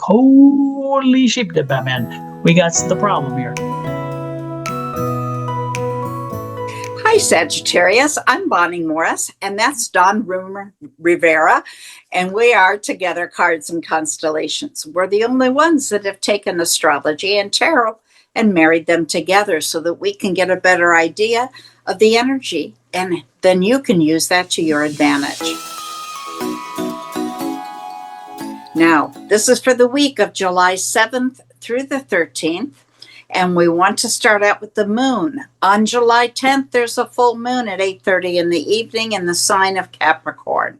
Holy sheep dip, Batman. We got the problem here. Hi, Sagittarius. I'm Bonnie Morris, and that's Don Rivera, and we are Together Cards and Constellations. We're the only ones that have taken astrology and tarot and married them together so that we can get a better idea of the energy, and then you can use that to your advantage. Now, this is for the week of July 7th through the 13th. And we want to start out with the moon. On July 10th, there's a full moon at 8:30 in the evening in the sign of Capricorn.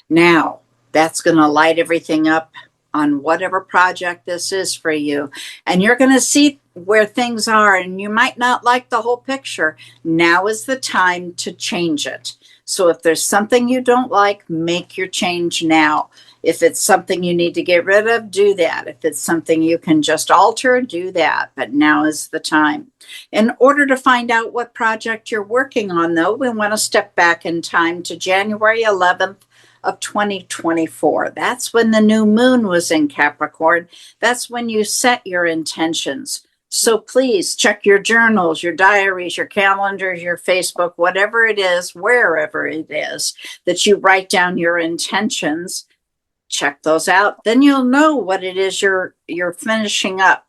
Now, that's going to light everything up on whatever project this is for you. And you're going to see where things are, and you might not like the whole picture. Now is the time to change it. So if there's something you don't like, make your change now. If it's something you need to get rid of, do that. If it's something you can just alter, do that. But now is the time. In order to find out what project you're working on, though, we want to step back in time to January 11th of 2024. That's when the new moon was in Capricorn. That's when you set your intentions. So please check your journals, your diaries, your calendars, your Facebook, whatever it is, wherever it is that you write down your intentions. Check those out. Then you'll know what it is you're finishing up.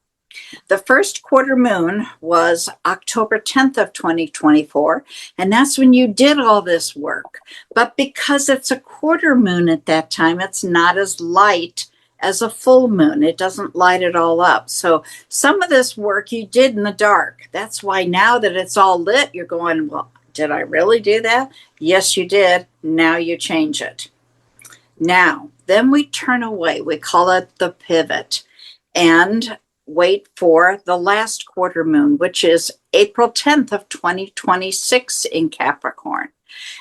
The first quarter moon was October 10th of 2024, and that's when you did all this work. But because it's a quarter moon at that time, it's not as light as a full moon. It doesn't light it all up. So some of this work you did in the dark. That's why now that it's all lit, you're going, well, did I really do that? Yes, you did. Now you change it. Now, then we turn away. We call it the pivot and wait for the last quarter moon, which is April 10th of 2026 in Capricorn.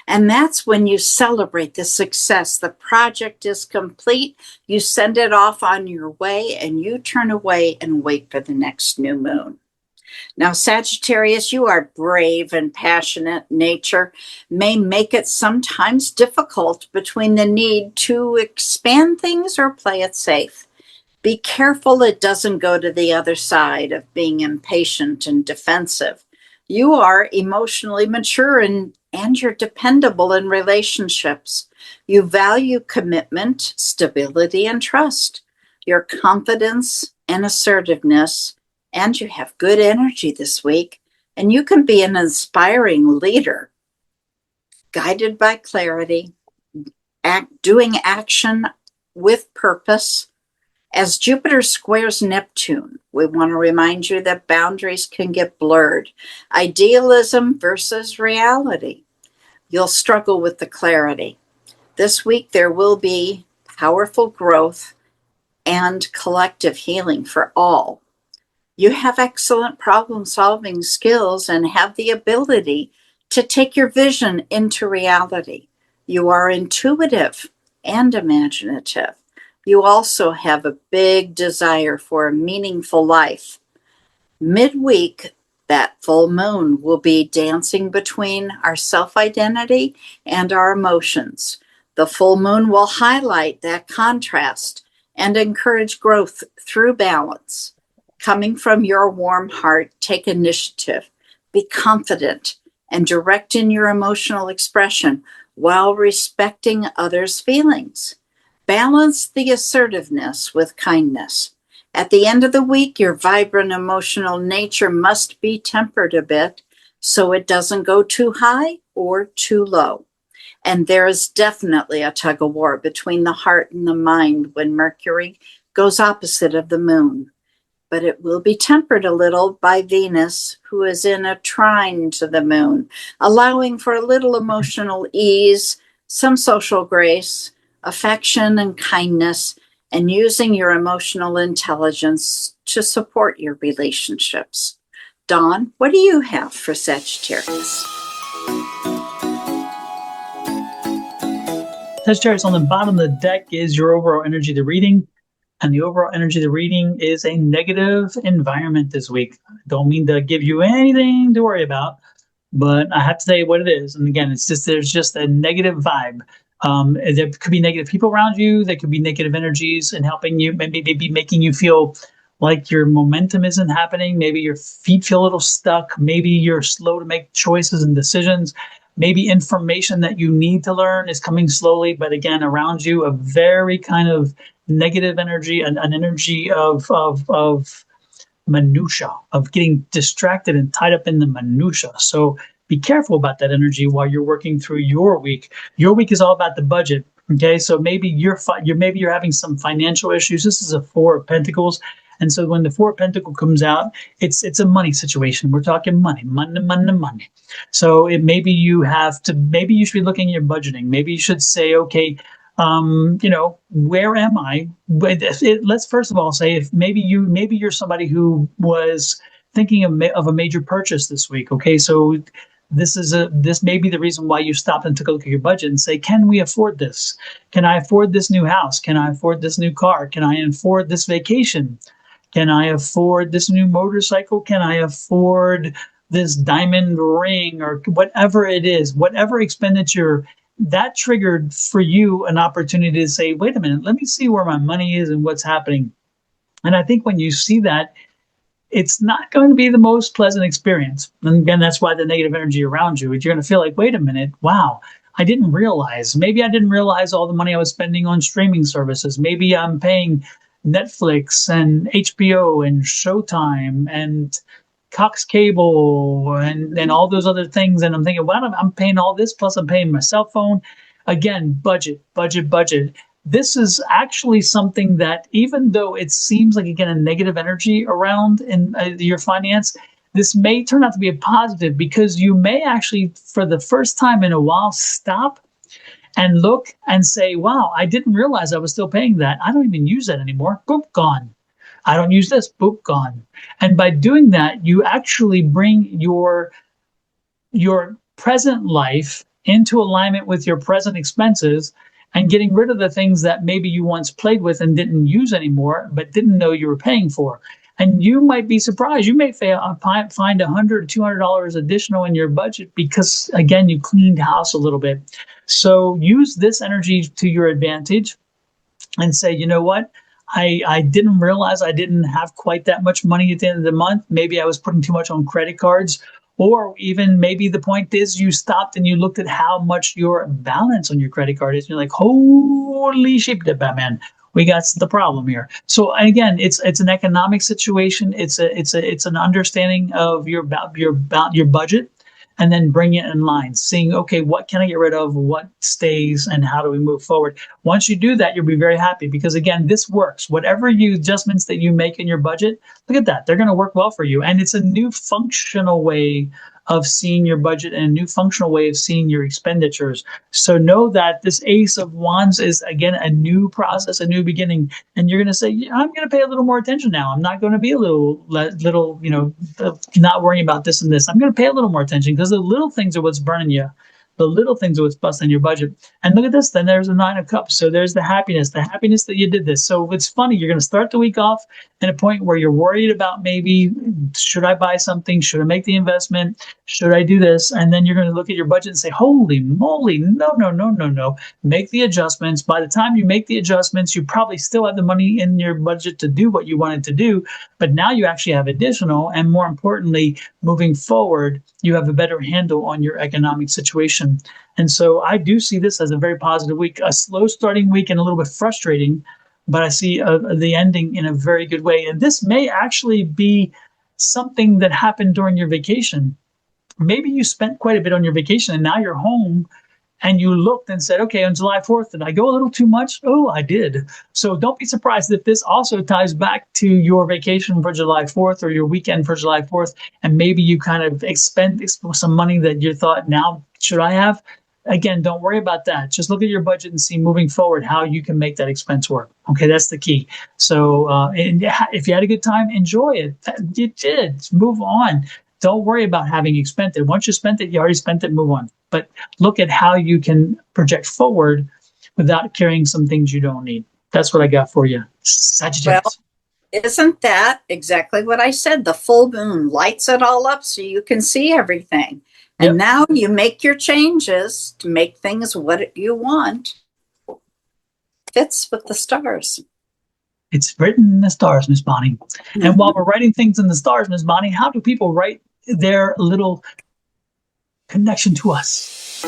And that's when you celebrate the success. The project is complete. You send it off on your way and you turn away and wait for the next new moon. Now, Sagittarius, you are brave and passionate. Nature may make it sometimes difficult between the need to expand things or play it safe. Be careful it doesn't go to the other side of being impatient and defensive. You are emotionally mature and you're dependable in relationships. You value commitment, stability, and trust. Your confidence and assertiveness, and you have good energy this week, and you can be an inspiring leader, guided by clarity, doing action with purpose. As Jupiter squares Neptune, we want to remind you that boundaries can get blurred. Idealism versus reality. You'll struggle with the clarity. This week there will be powerful growth and collective healing for all. You have excellent problem-solving skills and have the ability to take your vision into reality. You are intuitive and imaginative. You also have a big desire for a meaningful life. Midweek, that full moon will be dancing between our self-identity and our emotions. The full moon will highlight that contrast and encourage growth through balance. Coming from your warm heart, take initiative, be confident, and direct in your emotional expression while respecting others' feelings. Balance the assertiveness with kindness. At the end of the week, your vibrant emotional nature must be tempered a bit so it doesn't go too high or too low. And there is definitely a tug of war between the heart and the mind when Mercury goes opposite of the moon. But it will be tempered a little by Venus, who is in a trine to the moon, allowing for a little emotional ease, some social grace, affection and kindness, and using your emotional intelligence to support your relationships. Dawn, what do you have for Sagittarius? Sagittarius, on the bottom of the deck is your overall energy of the reading. And the overall energy of the reading is a negative environment this week. Don't mean to give you anything to worry about, but I have to tell you what it is. And again, it's just there's just a negative vibe. There could be negative people around you. There could be negative energies and helping you, maybe making you feel like your momentum isn't happening. Maybe your feet feel a little stuck. Maybe you're slow to make choices and decisions. Maybe information that you need to learn is coming slowly, but again, around you, a very kind of negative energy, an energy of minutia, of getting distracted and tied up in the minutia. So be careful about that energy while you're working through your week. Your week is all about the budget. Okay, so maybe you're having some financial issues. This is a Four of Pentacles, and so when the Four of Pentacles comes out, it's a money situation. We're talking money, money, money, money. So maybe you should be looking at your budgeting. Maybe you should say, okay, where am I? Let's first of all say if maybe you're somebody who was thinking of a major purchase this week. Okay, so this may be the reason why you stopped and took a look at your budget and say, can we afford this? Can I afford this new house? Can I afford this new car? Can I afford this vacation? Can I afford this new motorcycle? Can I afford this diamond ring or whatever it is, whatever expenditure that triggered for you an opportunity to say, wait a minute, let me see where my money is and what's happening. And I think when you see that, it's not going to be the most pleasant experience. And again, that's why the negative energy around you, you're going to feel like, wait a minute, wow, maybe I didn't realize all the money I was spending on streaming services. Maybe I'm paying Netflix and HBO and Showtime and Cox Cable and all those other things. And I'm thinking, well, I'm paying all this, plus I'm paying my cell phone. Again, budget, budget, budget. This is actually something that, even though it seems like, again, a negative energy around in your finance, this may turn out to be a positive because you may actually, for the first time in a while, stop and look and say, wow, I didn't realize I was still paying that. I don't even use that anymore. Boop, gone. I don't use this, boop, gone. And by doing that, you actually bring your present life into alignment with your present expenses and getting rid of the things that maybe you once played with and didn't use anymore, but didn't know you were paying for. And you might be surprised. You may find $100 or $200 additional in your budget because, again, you cleaned house a little bit. So use this energy to your advantage and say, you know what? I didn't realize I didn't have quite that much money at the end of the month. Maybe I was putting too much on credit cards. Or even maybe the point is you stopped and you looked at how much your balance on your credit card is. And you're like, holy sheep, Batman, we got the problem here. So again, it's an economic situation. It's an understanding of your budget, and then bring it in line, seeing, okay, what can I get rid of, what stays, and how do we move forward? Once you do that, you'll be very happy because, again, this works. Whatever adjustments that you make in your budget, look at that. They're going to work well for you. And it's a new functional way of seeing your budget and a new functional way of seeing your expenditures. So know that this Ace of Wands is, again, a new process, a new beginning. And you're going to say, yeah, I'm going to pay a little more attention now. I'm not going to be a little, not worrying about this and this. I'm going to pay a little more attention because the little things are what's burning you. The little things are what's busting your budget. And look at this. Then there's the Nine of Cups. So there's the happiness that you did this. So it's funny. You're going to start the week off at a point where you're worried about maybe, should I buy something? Should I make the investment? Should I do this? And then you're going to look at your budget and say, holy moly, no, no, no, no, no. Make the adjustments. By the time you make the adjustments, you probably still have the money in your budget to do what you wanted to do. But now you actually have additional. And more importantly, moving forward, you have a better handle on your economic situation. And so I do see this as a very positive week, a slow starting week and a little bit frustrating, but I see the ending in a very good way. And this may actually be something that happened during your vacation. Maybe you spent quite a bit on your vacation and now you're home and you looked and said, okay, on July 4th, did I go a little too much? Oh, I did. So don't be surprised if this also ties back to your vacation for July 4th or your weekend for July 4th. And maybe you kind of expend some money that you thought, now, should I have? Again, don't worry about that. Just look at your budget and see moving forward how you can make that expense work. Okay, that's the key. So and if you had a good time, enjoy it. You did. Move on. Don't worry about having spent it. Once you spent it, you already spent it, move on. But look at how you can project forward without carrying some things you don't need. That's what I got for you, Sagittarius. Well, isn't that exactly what I said? The full moon lights it all up so you can see everything. And Yep. now you make your changes to make things what you want. Fits with the stars. It's written in the stars, Miss Bonnie. And while we're writing things in the stars, Miss Bonnie, how do people write their little connection to us?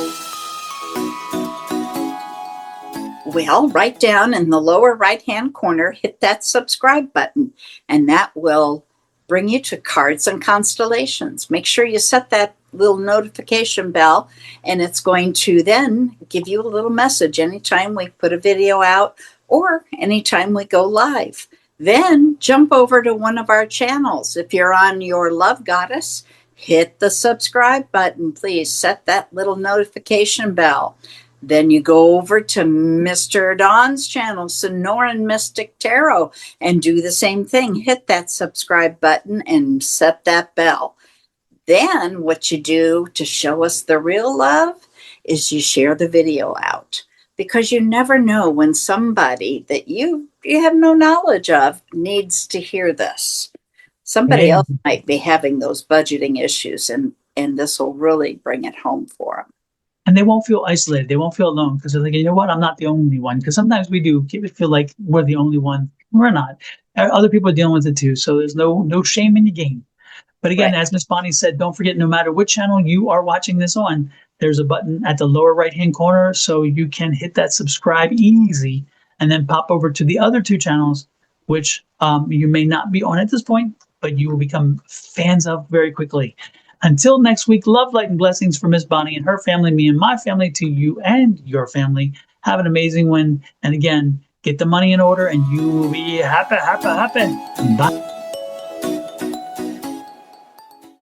Well, right down in the lower right-hand corner, hit that subscribe button, and that will bring you to Cards and Constellations. Make sure you set that little notification bell, and it's going to then give you a little message anytime we put a video out or anytime we go live. Then jump over to one of our channels. If you're on your Love Goddess, hit the subscribe button. Please set that little notification bell. Then you go over to Mr. Don's channel, Sonoran Mystic Tarot, and do the same thing. Hit that subscribe button and set that bell. Then what you do to show us the real love is you share the video out, because you never know when somebody that you have no knowledge of needs to hear this. Somebody else might be having those budgeting issues, and this will really bring it home for them. And they won't feel isolated. They won't feel alone because they're like, you know what? I'm not the only one. Because sometimes we do feel like we're the only one. We're not. Other people are dealing with it too. So there's no shame in the game. But again, as Miss Bonnie said, don't forget, no matter what channel you are watching this on, there's a button at the lower right-hand corner, so you can hit that subscribe easy and then pop over to the other two channels, which you may not be on at this point, but you will become fans of very quickly. Until next week, love, light, and blessings for Miss Bonnie and her family, me and my family, to you and your family. Have an amazing one. And again, get the money in order and you will be happy, happy, happy. Bye.